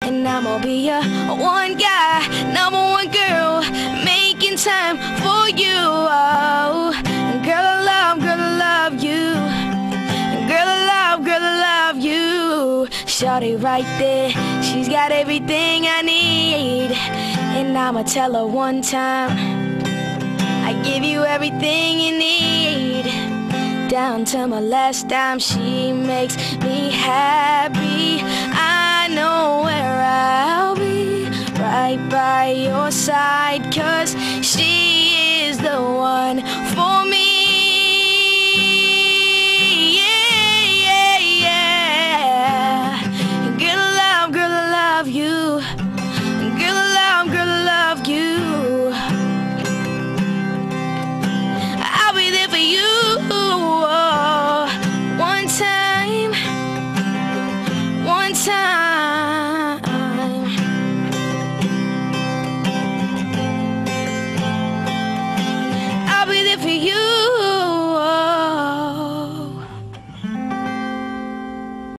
And I'ma be your one guy, number one girl, making time for you. Oh, girl, I love you. Girl, I love you. Shawty right there, she's got everything I need. And I'ma tell her one time, I give you everything you need. Down to my last dime, she makes me happy. I know where